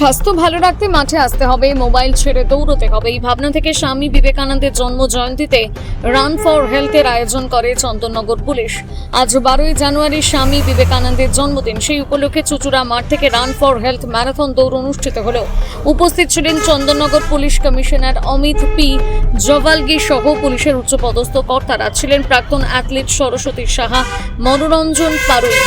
স্বাস্থ্য ভালো রাখতে মাঠে আসতে হবে, মোবাইল ছেড়ে দৌড়তে হবে। এই ভাবনা থেকে স্বামী বিবেকানন্দের জন্ম জয়ন্তীতে রান ফর হেলথের আয়োজন করে চন্দননগর পুলিশ। আজ 12ই জানুয়ারি স্বামী বিবেকানন্দের জন্মদিন। সেই উপলক্ষে চুচুড়া মাঠ থেকে রান ফর হেলথ ম্যারাথন দৌড় অনুষ্ঠিত হলো। উপস্থিত ছিলেন Chandannagar police commissioner Amit P Javalgi সহ পুলিশের উচ্চপদস্থ কর্তারা। ছিলেন প্রাক্তন অ্যাথলিট সরস্বতী সাহা, মনোরঞ্জন পারুই।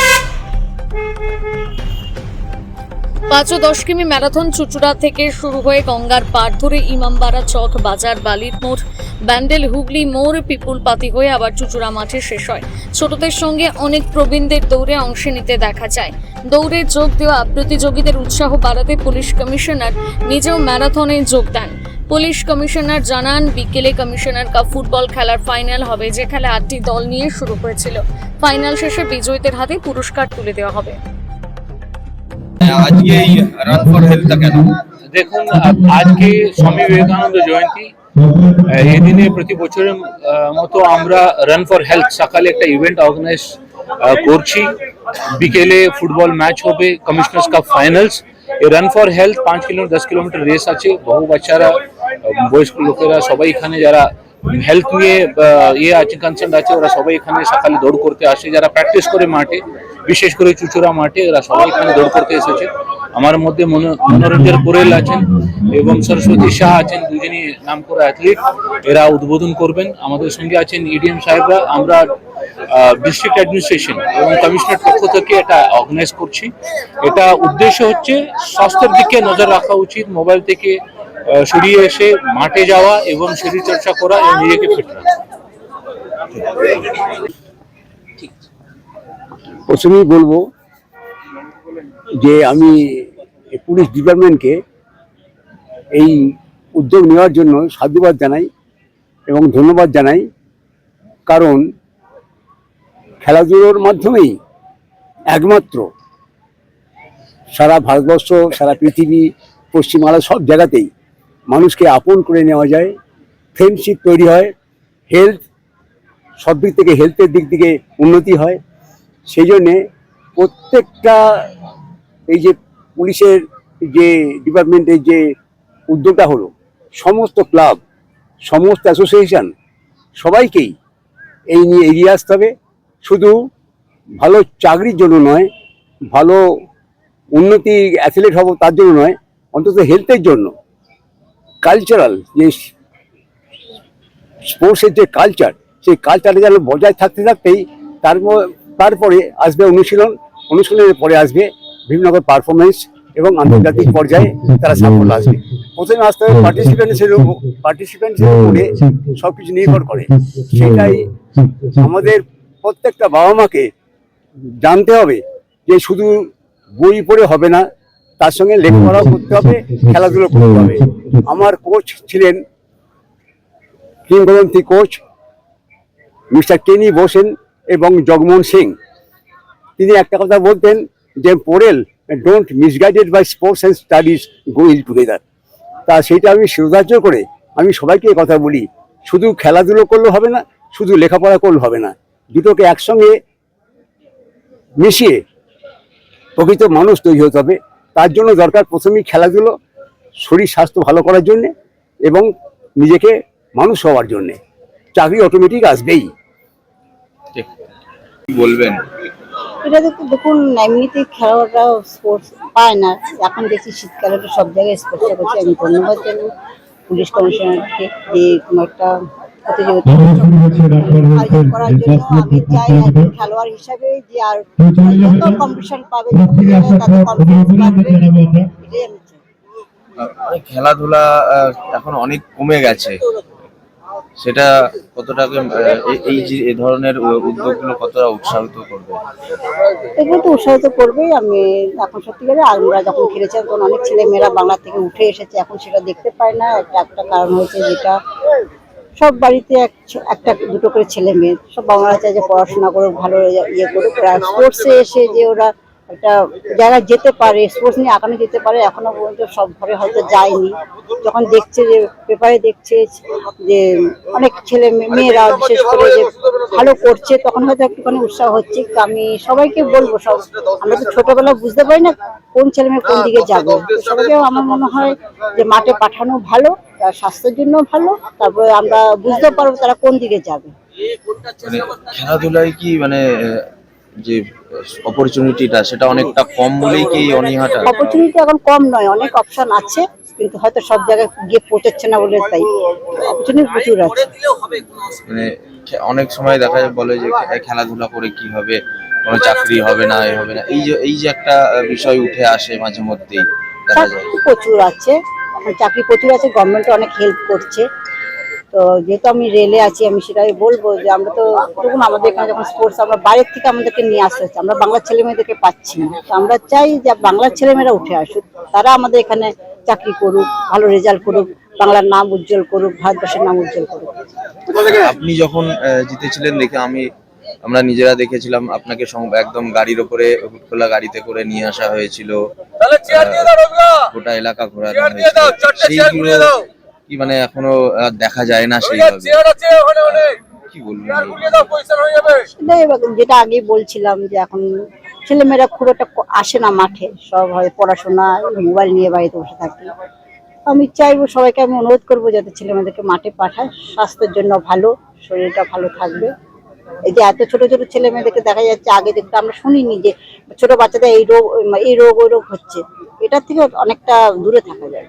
5 ও 10 কিমি ম্যারাথন চুচুড়া থেকে শুরু হয়ে গঙ্গার পাড় ধরে ইমামবাড়া চক, বাজার, বালির মোড়, ব্যান্ডেল, হুগলি মোড়, পিপুলপাতি হয়ে আবার চুচুড়া মাঠে শেষ হয়। ছোটদের সঙ্গে অনেক প্রবীণদের দৌড়ে অংশ নিতে দেখা যায়। দৌড়ে যোগ দেওয়া প্রতিযোগীদের উৎসাহ বাড়াতে পুলিশ কমিশনার নিজেও ম্যারাথনে যোগ দেন। পুলিশ কমিশনার জানান, বিকেলে কমিশনার কাপ ফুটবল খেলার ফাইনাল হবে, যে খেলা 8টি দল নিয়ে শুরু হয়েছিল। ফাইনাল শেষে বিজয়ীদের হাতে পুরস্কার তুলে দেওয়া হবে। আজকে এই রান ফর হেলথটা কেন? দেখুন, আজকে স্বামী বিবেকানন্দ জয়ন্তী। এই দিনে প্রতি বছরের মতো আমরা রান ফর হেলথ সকালে একটা ইভেন্ট অর্গানাইজ করছি। বিকেলে ফুটবল ম্যাচ হবে, কমিশনার্স কাপ ফাইনালস। এই run for health 5 kilometre 10 kilometre race আছে। বহু বাচ্চারা, বয়স্ক লোকেরা সবাই এখানে, যারা হেলথ নিয়ে আছে, কনসার্ন আছে, ওরা সবাই এখানে সকালে দৌড় করতে আসে। যারা প্র্যাকটিস করে মাঠে, বিশেষ করে চুচুড়া মাঠে, এরা সবাই এখানে দৌড় করতে এসেছে। আমার মধ্যে মনোরঞ্জন পোরেল আছেন এবং সরস্বতী শাহ আছেন, দুজনই নামকরা অ্যাথলিট। এরা উদ্বোধন করবেন। আমাদের সঙ্গে আছেন ইডিএম সাহেবরা। আমরা ডিস্ট্রিক্ট অ্যাডমিনিস্ট্রেশন এবং কমিশনার পক্ষ থেকে এটা অর্গানাইজ করছি। এটা উদ্দেশ্য হচ্ছে স্বাস্থ্যের দিকে নজর রাখা উচিত, মোবাইল থেকে সরিয়ে এসে মাঠে যাওয়া এবং শরীর চর্চা করা এবং নিজেকে ফিট রাখা। প্রথমেই বলবো যে আমি পুলিশ ডিপার্টমেন্টকে এই উদ্যোগ নেওয়ার জন্য সাধুবাদ জানাই এবং ধন্যবাদ জানাই। কারণ খেলাধুলোর মাধ্যমেই একমাত্র সারা ভারতবর্ষ, সারা পৃথিবী, পশ্চিমবাংলা সব জায়গাতেই মানুষকে আপন করে নেওয়া যায়, ফ্রেন্ডশিপ তৈরি হয়, হেলথ সব দিক থেকে, হেলথের দিক থেকে উন্নতি হয়। সেই জন্যে প্রত্যেকটা এই যে পুলিশের যে ডিপার্টমেন্টের যে উদ্যোগটা হলো, সমস্ত ক্লাব, সমস্ত অ্যাসোসিয়েশন সবাইকেই এই নিয়ে এগিয়ে আসতে হবে। শুধু ভালো চাকরির জন্য নয়, ভালো উন্নতি অ্যাথলেট হব তার জন্য নয়, অন্তত হেলথের জন্য। কালচারাল যে স্পোর্টসের যে কালচার, সেই কালচারটা যেন বজায় থাকতে থাকতেই তারপরে আসবে অনুশীলনের পরে আসবে বিভিন্ন রকম পারফরমেন্স এবং আন্তর্জাতিক পর্যায়ে তারা সাফল্য আসবে। প্রথমে আসতে হবে পার্টিসিপেন্টসের উপরে সব কিছু নির্ভর করে। সেটাই আমাদের প্রত্যেকটা বাবা মাকে জানতে হবে যে শুধু বই পড়ে হবে না, তার সঙ্গে লেখাপড়াও করতে হবে, খেলাধুলো করতে হবে। আমার কোচ ছিলেন কিংবদন্তি কোচ মিস্টার কেনি বোসেন এবং জগমোহন সিং। তিনি একটা কথা বলতেন যে, Porel, don't misguided by sports and studies, go ill together. তা সেইটা আমি শ্রদ্ধার্য করে আমি সবাইকে কথা বলি, শুধু খেলাধুলো করলে হবে না, শুধু লেখাপড়া করলে হবে না, দুটোকে একসঙ্গে মিশিয়ে প্রকৃত মানুষ তৈরি হতে হবে। তার জন্য দরকার প্রথমেই খেলাধুলো, শরীর স্বাস্থ্য ভালো করার জন্যে এবং নিজেকে মানুষ হওয়ার জন্যে। চাকরি অটোমেটিক আসবেই। বলবেন এটা দেখুন, এমনিতে খেলাটা স্পোর্টস পায় না। এখন দেখছি শীতকালে তো সব জায়গায় স্পোর্টসটা করছে। আমি ধন্যবাদ জানাই পুলিশ কমিশনারকে যে কোনো একটা প্রতিযোগিতা আয়োজন করার জন্য। আমি চাই একজন খেলোয়াড় হিসাবে যে আর যত কম্পিটিশন পাবে, তাতে কনফিডেন্স বাড়বে, এটাই আমি চাই। খেলাধুলা এখন অনেক কমে গেছে, সেটা কতটাকে এই ধরনের উদ্যোগগুলো কতটা উৎসাহিত করবে? এগুলো তো উৎসাহিত করবেই। আমি এখন সত্যিকারে, আমরা যখন খেলেছিলাম তখন অনেক ছেলে মেয়েরা বাংলা থেকে উঠে এসেছে, এখন সেটা দেখতে পায় না। একটা কারণ হয়েছে যেটা সব বাড়িতে একটা দুটো করে ছেলে মেয়ে, সব বাংলা চায় যে পড়াশোনা করে ভালো ইয়ে করুক, স্পোর্টসে এসে যে ওরা একটা জায়গায় যেতে পারে, স্পোর্টস নিয়ে আগানো যেতে পারে, এখনো পর্যন্ত সব ঘরে হয়তো যায়নি। যখন দেখছে যে পেপারে দেখছে যে অনেক ছেলে মেয়েরা বিশেষ করে যে ভালো করছে, তখন হয়তো একটুখানি উৎসাহ হচ্ছে। তো আমি সবাইকে বলবো, সব আমরা তো ছোটবেলা বুঝতে পারি না কোন ছেলে মেয়ে কোন দিকে যাবে, তো সবাইকে আমার মনে হয় যে মাঠে পাঠানো ভালো, তার স্বাস্থ্যের জন্য ভালো, তারপরে আমরা বুঝতে পারবো তারা কোন দিকে যাবে। মানে খেলাধুলায় কি মানে যে অপরচুনিটিটা সেটা অনেকটা কম বলেই কি এই অনীহাটা? অপরচুনিটি এখন কম নয়, অনেক অপশন আছে, কিন্তু হয়তো সব জায়গায় গিয়ে পৌঁছাচ্ছে না বলে, তাই অপরচুনিটি প্রচুর আছে। মানে অনেক সময় দেখা যায় বলে যে খেলাধুলা করে কি হবে, কোনো চাকরি হবে না, এ হবে না, এই যে একটা বিষয় উঠে আসে মাঝে মধ্যেই দেখা যায়। চাকরি প্রচুর আছে, এখন চাকরি প্রচুর আছে, গভর্নমেন্ট অনেক হেল্প করছে। তো যেহেতু আমি রেলে আছি, আমি সেটাই বলবো যে আমরা তো দেখুন আমাদের এখানে যখন স্পোর্টস আমরা বাইরের থেকে আমাদেরকে নিয়ে আসতে হচ্ছে, আমরা বাংলার ছেলে মেয়েদেরকে পাচ্ছি না। তো আমরা চাই যে বাংলার ছেলেমেয়েরা উঠে আসুক, তারা আমাদের এখানে চাকরি করুক, ভালো রেজাল্ট করুক, বাংলার নাম উজ্জ্বল করুক, ভারতবর্ষের নাম উজ্জ্বল করুক। আপনি যখন জিতেছিলেন দেখে আমরা নিজেরা দেখেছিলাম আপনাকে একদম গাড়ির ওপরে হুট খোলা গাড়িতে করে নিয়ে আসা হয়েছিল, গোটা এলাকা ঘোরানো হয়েছিল। সেইগুলো কি মানে এখনো দেখা যায় না সেইভাবে, কি বলবেন? সেটাই এবার যেটা আগে বলছিলাম যে এখন ছেলেমেয়েরা খুব একটা আসে না মাঠে, সব হয় পড়াশোনা, মোবাইল নিয়ে বাড়িতে বসে থাকে। আমি চাইবো, সবাইকে আমি অনুরোধ করবো যাতে ছেলেমেয়েদেরকে মাঠে পাঠায়, স্বাস্থ্যের জন্য ভালো, শরীরটা ভালো থাকবে। এই যে এত ছোট ছোট ছেলে মেয়েদেরকে দেখা যাচ্ছে, আগে দেখতে আমরা শুনিনি যে ছোট বাচ্চাদের এই রোগ ওই রোগ হচ্ছে, এটার থেকে অনেকটা দূরে থাকা যায়।